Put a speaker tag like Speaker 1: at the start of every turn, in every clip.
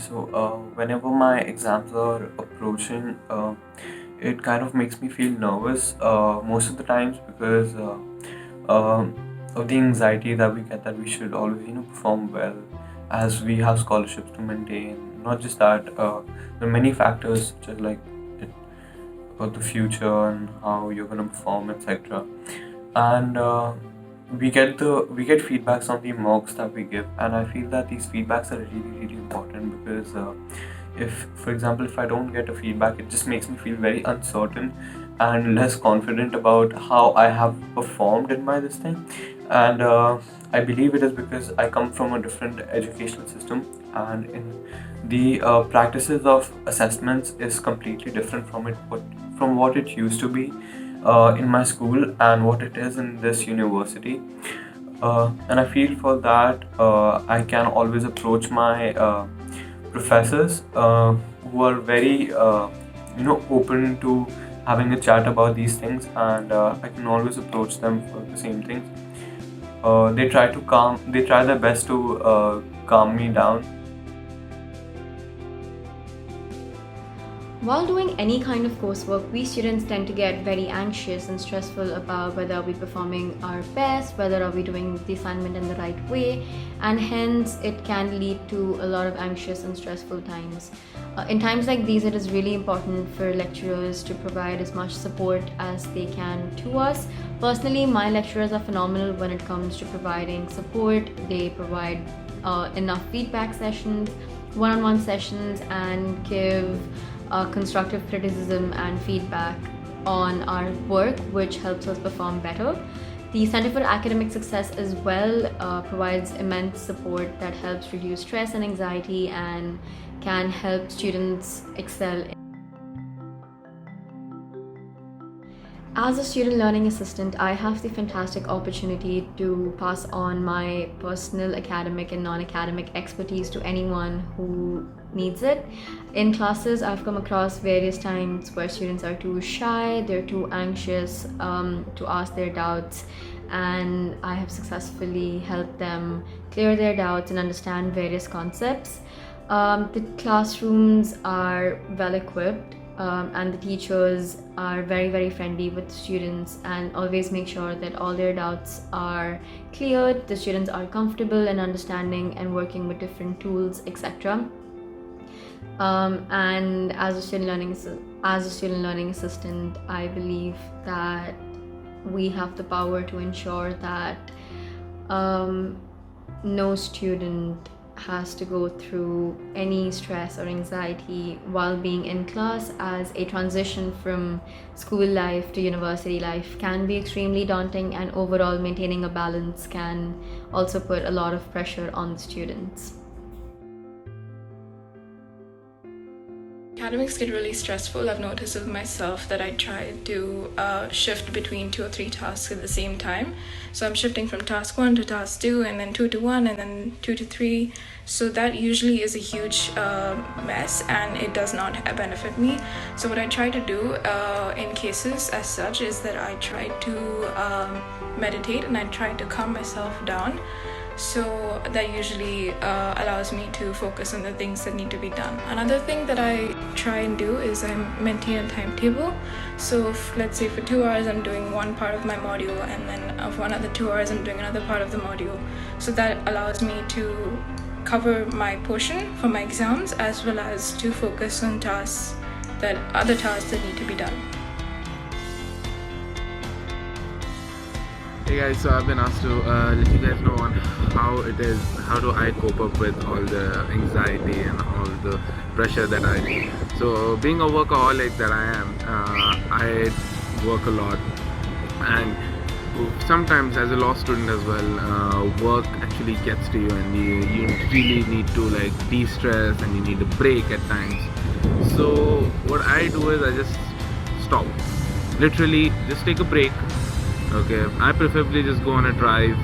Speaker 1: Whenever my exams are approaching, it kind of makes me feel nervous most of the times because um of the anxiety that we get that we should always, perform well as we have scholarships to maintain. Not just that, there are many factors such as like it, about the future and how you're going to perform, etc. And we get feedbacks on the mocks that we give, and I feel that these feedbacks are really really important because if, for example, if I don't get a feedback, it just makes me feel very uncertain and less confident about how I have performed in my this thing. And I believe it is because I come from a different educational system, and in the practices of assessments is completely different from what it used to be in my school and what it is in this university. And I feel for that I can always approach my professors who are very open to having a chat about these things, and I can always approach them for the same things. They try their best to calm me down.
Speaker 2: While doing any kind of coursework, we students tend to get very anxious and stressful about whether are we performing our best, whether are we doing the assignment in the right way, and hence it can lead to a lot of anxious and stressful times. In times like these, it is really important for lecturers to provide as much support as they can to us. Personally, my lecturers are phenomenal when it comes to providing support. They provide enough feedback sessions, one-on-one sessions, and give constructive criticism and feedback on our work, which helps us perform better. The Center for Academic Success as well provides immense support that helps reduce stress and anxiety and can help students excel. As a student learning assistant, I have the fantastic opportunity to pass on my personal academic and non-academic expertise to anyone who needs it. In classes, I've come across various times where students are too shy, they're too anxious to ask their doubts, and I have successfully helped them clear their doubts and understand various concepts. The classrooms are well equipped, and the teachers are very very friendly with students and always make sure that all their doubts are cleared, the students are comfortable in understanding and working with different tools, etc. And as a student learning assistant, I believe that we have the power to ensure that no student has to go through any stress or anxiety while being in class, as a transition from school life to university life can be extremely daunting, and overall maintaining a balance can also put a lot of pressure on the students.
Speaker 3: Academics get really stressful. I've noticed with myself that I try to shift between 2 or 3 tasks at the same time. So I'm shifting from task 1 to task 2, and then 2 to 1, and then 2 to 3. So that usually is a huge mess, and it does not benefit me. So what I try to do in cases as such is that I try to meditate, and I try to calm myself down. So that usually allows me to focus on the things that need to be done. Another thing that I try and do is I maintain a timetable. So if, let's say for 2 hours I'm doing one part of my module, and then for another 2 hours I'm doing another part of the module. So that allows me to cover my portion for my exams, as well as to focus on other tasks that need to be done.
Speaker 4: Hey guys, so I've been asked to let you guys know on how do I cope up with all the anxiety and all the pressure that so being a workaholic that I am, I work a lot, and sometimes as a law student as well, work actually gets to you, and you really need to like de-stress, and you need a break at times. So what I do is I just stop, literally just take a break. Okay, I preferably just go on a drive,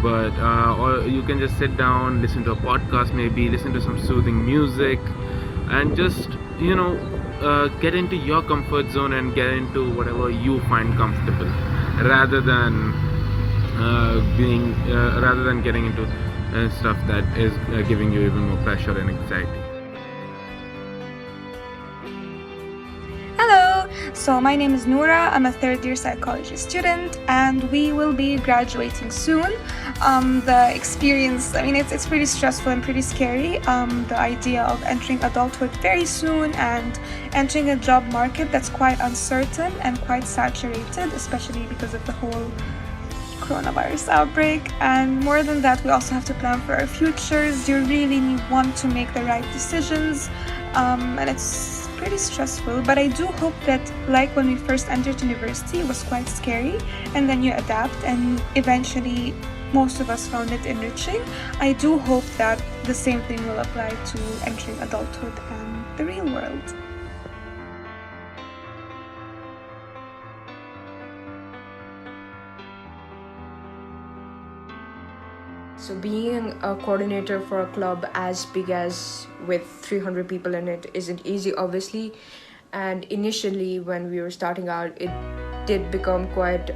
Speaker 4: but or you can just sit down, listen to a podcast, maybe listen to some soothing music, and just get into your comfort zone and get into whatever you find comfortable, rather than getting into stuff that is giving you even more pressure and anxiety.
Speaker 5: So my name is Noura. I'm a third-year psychology student, and we will be graduating soon. The experience, I mean, it's pretty stressful and pretty scary. The idea of entering adulthood very soon and entering a job market that's quite uncertain and quite saturated, especially because of the whole coronavirus outbreak. And more than that, we also have to plan for our futures. You really want to make the right decisions, and it's pretty stressful. But I do hope that, like when we first entered university, it was quite scary, and then you adapt, and eventually most of us found it enriching. I do hope that the same thing will apply to entering adulthood and the real world.
Speaker 6: So being a coordinator for a club as big as with 300 people in it isn't easy, obviously. And initially when we were starting out, it did become quite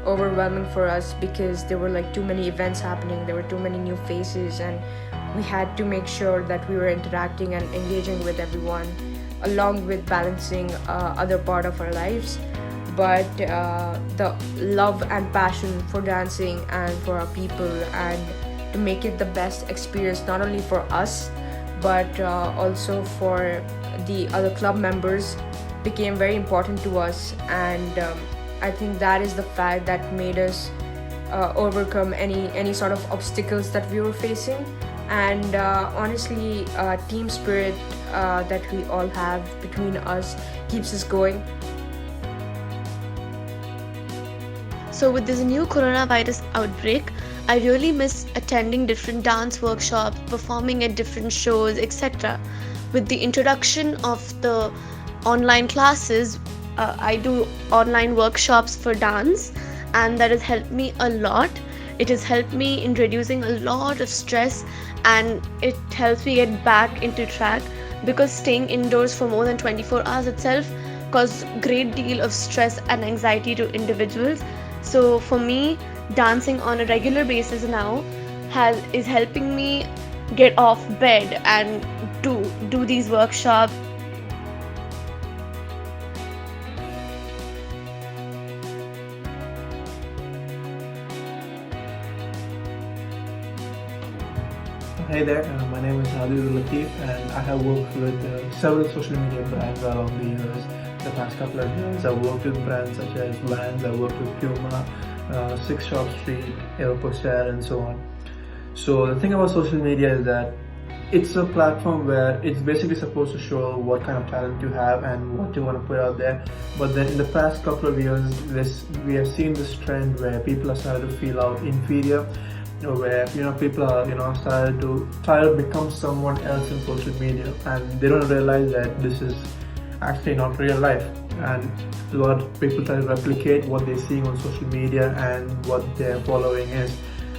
Speaker 6: overwhelming for us because there were like too many events happening, there were too many new faces, and we had to make sure that we were interacting and engaging with everyone, along with balancing other part of our lives. But the love and passion for dancing and for our people, and to make it the best experience not only for us but also for the other club members, became very important to us. And I think that is the fact that made us overcome any sort of obstacles that we were facing. And honestly, team spirit that we all have between us keeps us going.
Speaker 7: So with this new coronavirus outbreak, I really miss attending different dance workshops, performing at different shows, etc. With the introduction of the online classes, I do online workshops for dance, and that has helped me a lot. It has helped me in reducing a lot of stress, and it helps me get back into track, because staying indoors for more than 24 hours itself causes a great deal of stress and anxiety to individuals. So for me, dancing on a regular basis now is helping me get off bed and do these workshops.
Speaker 8: Hey there, my name is Adil Latif, and I have worked with several social media brands along the years. The past couple of years, I've worked with brands such as Vans, I've worked with Puma, Six Shop Street, Aeropostale, and so on. So the thing about social media is that it's a platform where it's basically supposed to show what kind of talent you have and what you want to put out there. But then in the past couple of years, we have seen this trend where people are starting to feel out inferior, where people are started to try to become someone else in social media, and they don't realize that this is actually not real life. And a lot of people try to replicate what they're seeing on social media and what their following is.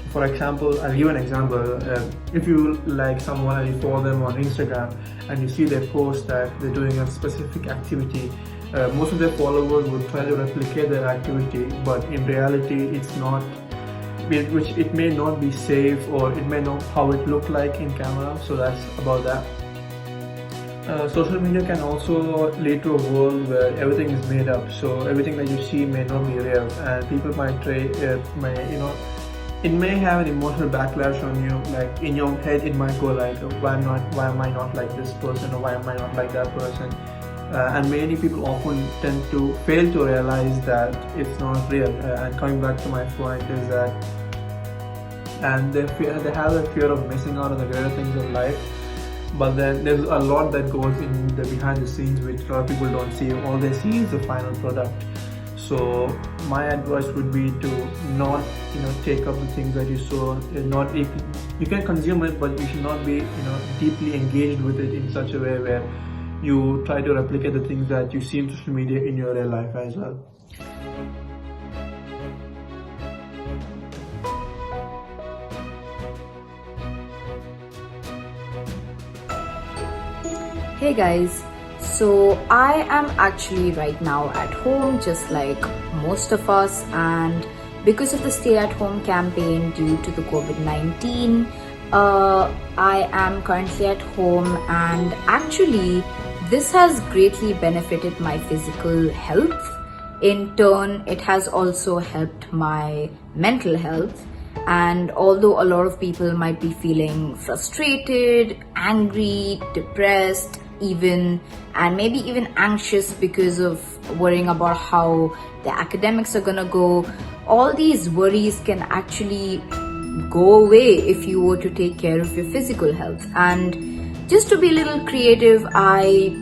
Speaker 8: For example, I'll give an example. If you like someone and you follow them on Instagram and you see their post that they're doing a specific activity, most of their followers would try to replicate their activity, but in reality it's not, which it may not be safe, or it may not how it look like in camera. So that's about that. Social media can also lead to a world where everything is made up, so everything that you see may not be real, and people might it may have an emotional backlash on you. Like in your head it might go like, why am I not like this person, or why am I not like that person? And many people often tend to fail to realize that it's not real. And coming back to my point is that, and they have a fear of missing out on the greater things of life. But then there's a lot that goes in the behind the scenes which a lot of people don't see. All they see is the final product. So my advice would be to not take up the things that you saw. You can consume it, but you should not be deeply engaged with it in such a way where you try to replicate the things that you see in social media in your real life as well.
Speaker 9: Hey guys, so I am actually right now at home just like most of us, and because of the stay at home campaign due to the COVID-19, I am currently at home, and actually this has greatly benefited my physical health. In turn, it has also helped my mental health. And although a lot of people might be feeling frustrated, angry, depressed, and maybe even anxious because of worrying about how the academics are gonna go, all these worries can actually go away if you were to take care of your physical health. And just to be a little creative, I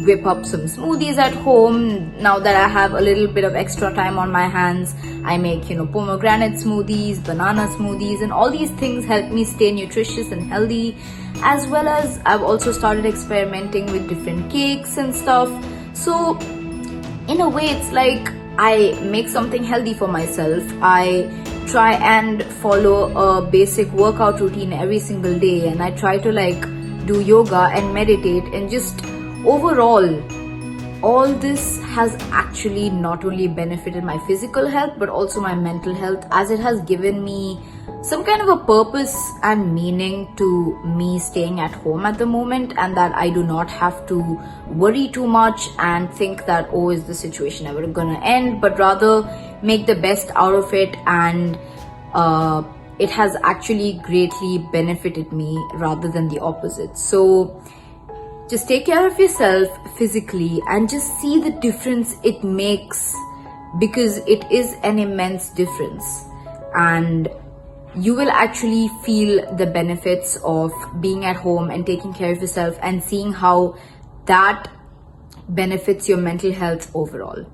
Speaker 9: whip up some smoothies at home. Now that I have a little bit of extra time on my hands, I make pomegranate smoothies, banana smoothies, and all these things help me stay nutritious and healthy. As well as I've also started experimenting with different cakes and stuff. So in a way, it's like I make something healthy for myself. I try and follow a basic workout routine every single day, and I try to do yoga and meditate, and just overall, all this has actually not only benefited my physical health but also my mental health, as it has given me some kind of a purpose and meaning to me staying at home at the moment, and that I do not have to worry too much and think that, oh, is the situation ever gonna end, but rather make the best out of it. And it has actually greatly benefited me rather than the opposite. So just take care of yourself physically and just see the difference it makes, because it is an immense difference. And you will actually feel the benefits of being at home and taking care of yourself, and seeing how that benefits your mental health overall.